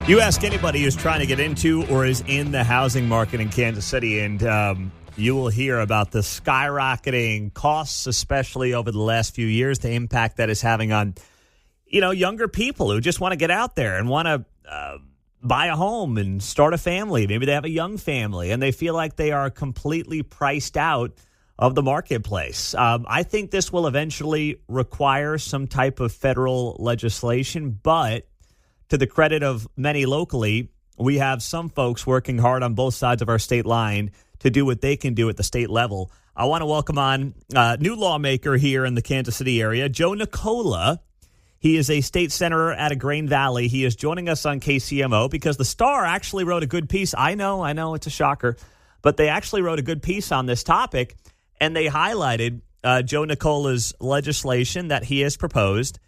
You ask anybody who's trying to get into or is in the housing market in Kansas City, and you will hear about the skyrocketing costs, especially over the last few years, the impact that is having on, younger people who just want to get out there and want to buy a home and start a family. Maybe they have a young family, and they feel like they are completely priced out of the marketplace. I think this will eventually require some type of federal legislation, but to the credit of many locally, we have some folks working hard on both sides of our state line to do what they can do at the state level. I want to welcome on a new lawmaker here in the Kansas City area, Joe Nicola. He is a state senator out of Grain Valley. He is joining us on KCMO because the Star actually wrote a good piece. I know, it's a shocker, but they actually wrote a good piece on this topic, and they highlighted Joe Nicola's legislation that he has proposed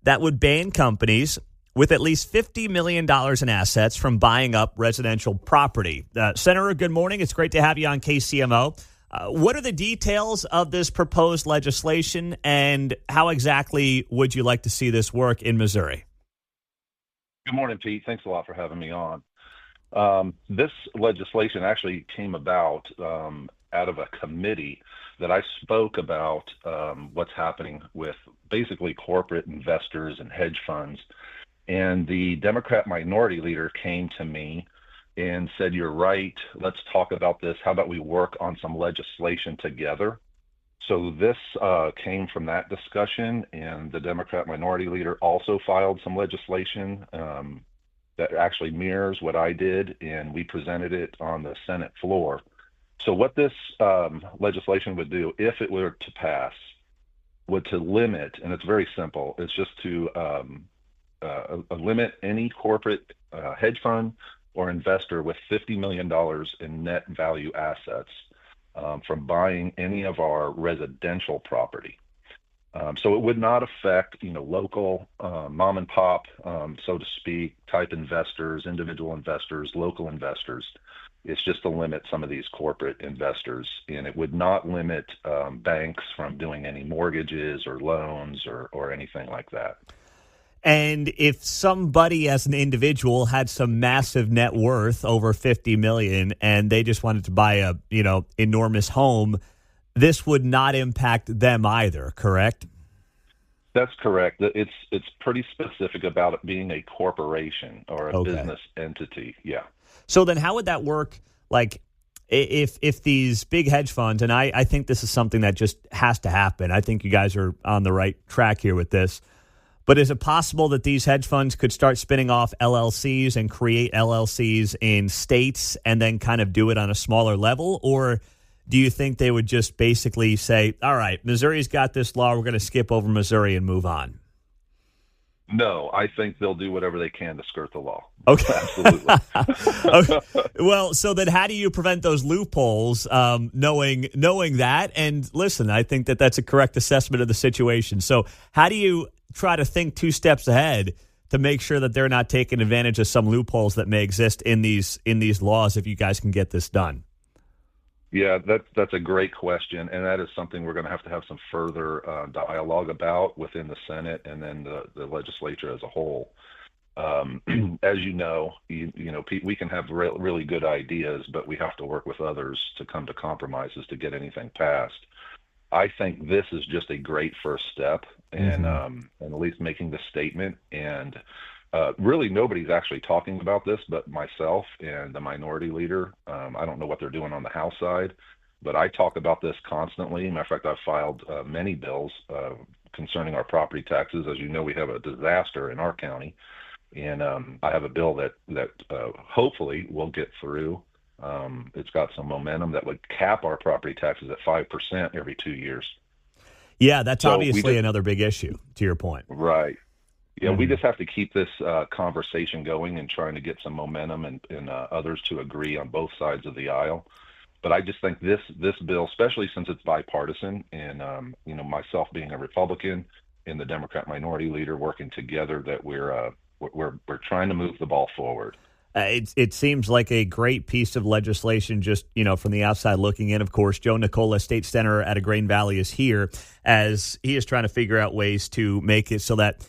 that would ban companies with at least $50 million in assets from buying up residential property. Senator, good morning. It's great to have you on KCMO. What are the details of this proposed legislation, and how exactly would you like to see this work in Missouri? Good morning, Pete. Thanks a lot for having me on. This legislation actually came about out of a committee that I spoke about what's happening with basically corporate investors and hedge funds. And the Democrat minority leader came to me and said, "You're right. Let's talk about this. How about we work on some legislation together?" So this came from that discussion, and the Democrat minority leader also filed some legislation that actually mirrors what I did, and we presented it on the Senate floor. So what this legislation would do, if it were to pass, would to limit, and it's very simple, it's just to limit any corporate hedge fund or investor with $50 million in net value assets from buying any of our residential property. So it would not affect, local mom and pop, so to speak, type investors, individual investors, local investors. It's just to limit some of these corporate investors, and it would not limit banks from doing any mortgages or loans or anything like that. And if somebody as an individual had some massive net worth over $50 million and they just wanted to buy a, enormous home, this would not impact them either, correct? That's correct. It's pretty specific about it being a corporation or a business entity. Yeah. So then how would that work? Like if these big hedge funds, and I think this is something that just has to happen. I think you guys are on the right track here with this. But is it possible that these hedge funds could start spinning off LLCs and create LLCs in states and then kind of do it on a smaller level? Or do you think they would just basically say, all right, Missouri's got this law, we're going to skip over Missouri and move on? No, I think they'll do whatever they can to skirt the law. Okay. Absolutely. Okay. Well, so then how do you prevent those loopholes, knowing that? And listen, I think that that's a correct assessment of the situation. So how do you try to think two steps ahead to make sure that they're not taking advantage of some loopholes that may exist in these laws if you guys can get this done? Yeah, that's a great question, and that is something we're going to have some further dialogue about within the Senate and then the legislature as a whole. As you know, Pete, we can have really good ideas, but we have to work with others to come to compromises to get anything passed. I think this is just a great first step in at least making the statement. And really, nobody's actually talking about this but myself and the minority leader. I don't know what they're doing on the House side, but I talk about this constantly. Matter of fact, I've filed many bills concerning our property taxes. As you know, we have a disaster in our county, and I have a bill that hopefully will get through. It's got some momentum that would cap our property taxes at 5% every 2 years. Yeah, that's obviously another big issue, to your point. Right. Yeah, we just have to keep this conversation going and trying to get some momentum and others to agree on both sides of the aisle. But I just think this bill, especially since it's bipartisan, and myself being a Republican and the Democrat minority leader working together, that we're trying to move the ball forward. It seems like a great piece of legislation just, from the outside looking in. Of course, Joe Nicola, state senator out of Grain Valley, is here as he is trying to figure out ways to make it so that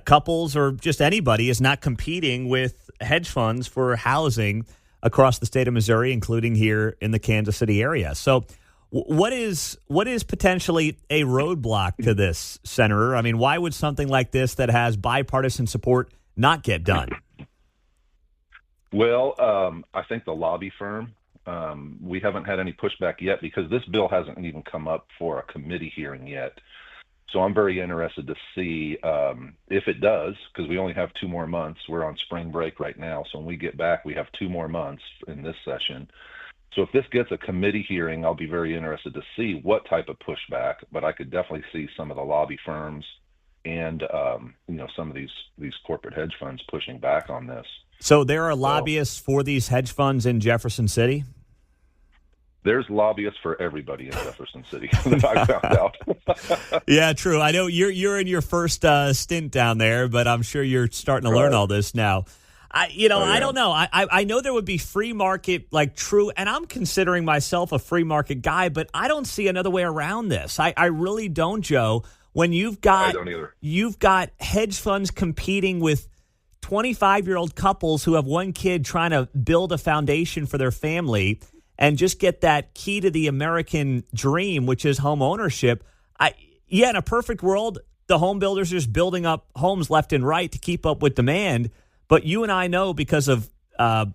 couples or just anybody is not competing with hedge funds for housing across the state of Missouri, including here in the Kansas City area. So what is potentially a roadblock to this, Senator? I mean, why would something like this that has bipartisan support not get done? Well, I think the lobby firm, we haven't had any pushback yet because this bill hasn't even come up for a committee hearing yet. So I'm very interested to see if it does, because we only have 2 more months. We're on spring break right now. So when we get back, we have 2 more months in this session. So if this gets a committee hearing, I'll be very interested to see what type of pushback, but I could definitely see some of the lobby firms and, some of these corporate hedge funds pushing back on this. So there are lobbyists for these hedge funds in Jefferson City? There's lobbyists for everybody in Jefferson City that I found out. Yeah, true. I know you're in your first stint down there, but I'm sure you're starting to learn all this now. I don't know. I know there would be free market, like true, and I'm considering myself a free market guy, but I don't see another way around this. I really don't, Joe. When you've got hedge funds competing with 25-year-old couples who have one kid trying to build a foundation for their family and just get that key to the American dream, which is home ownership. In a perfect world, the home builders are just building up homes left and right to keep up with demand. But you and I know because of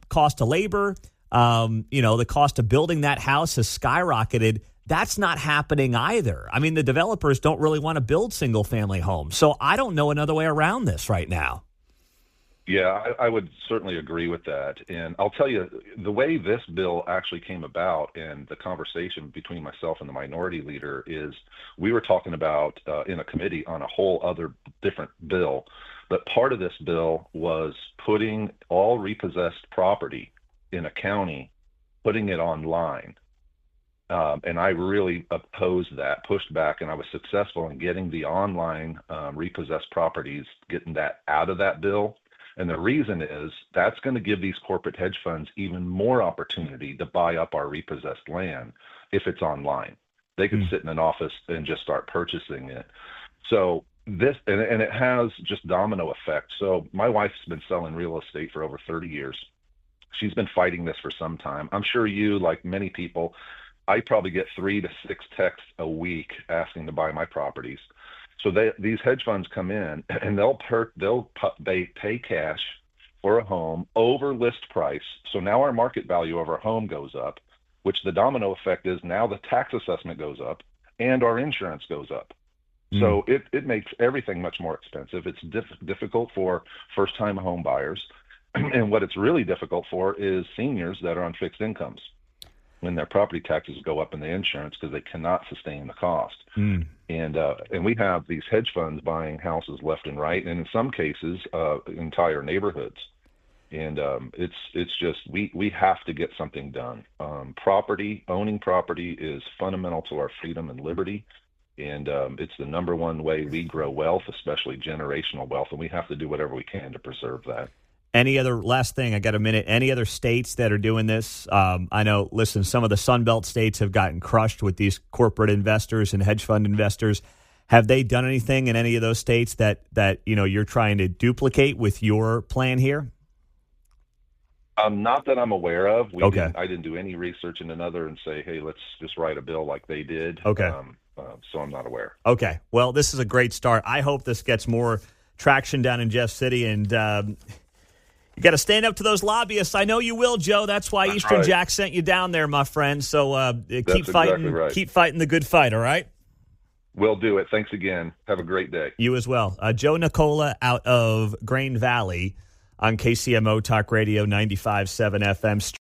cost of labor, the cost of building that house has skyrocketed. That's not happening either. I mean, the developers don't really want to build single-family homes. So I don't know another way around this right now. Yeah, I would certainly agree with that. And I'll tell you, the way this bill actually came about and the conversation between myself and the minority leader is we were talking about in a committee on a whole other different bill. But part of this bill was putting all repossessed property in a county, putting it online. And I really opposed that, pushed back, and I was successful in getting the online repossessed properties, getting that out of that bill. And the reason is that's going to give these corporate hedge funds even more opportunity to buy up our repossessed land if it's online. They could sit in an office and just start purchasing it. So this, and it has just domino effect. So my wife's been selling real estate for over 30 years. She's been fighting this for some time. I'm sure you, like many people, I probably get 3 to 6 texts a week asking to buy my properties. So these hedge funds come in and they pay cash for a home over list price. So now our market value of our home goes up, which the domino effect is now the tax assessment goes up and our insurance goes up. So it makes everything much more expensive. It's difficult for first-time home buyers. And what it's really difficult for is seniors that are on fixed incomes when their property taxes go up and the insurance because they cannot sustain the cost. And we have these hedge funds buying houses left and right, and in some cases, entire neighborhoods. And it's just we have to get something done. Owning property is fundamental to our freedom and liberty, and it's the number one way we grow wealth, especially generational wealth, and we have to do whatever we can to preserve that. Last thing, I got a minute, any other states that are doing this? I know, listen, some of the Sunbelt states have gotten crushed with these corporate investors and hedge fund investors. Have they done anything in any of those states that you're trying to duplicate with your plan here? Not that I'm aware of. Okay. I didn't do any research in another and say, hey, let's just write a bill like they did. Okay. So I'm not aware. Okay. Well, this is a great start. I hope this gets more traction down in Jeff City, and you got to stand up to those lobbyists. I know you will, Joe. That's why Eastern right. Jack sent you down there, my friend. So keep fighting. Exactly right. Keep fighting the good fight, all right? We'll do it. Thanks again. Have a great day. You as well. Joe Nicola out of Grain Valley on KCMO Talk Radio 95.7 FM.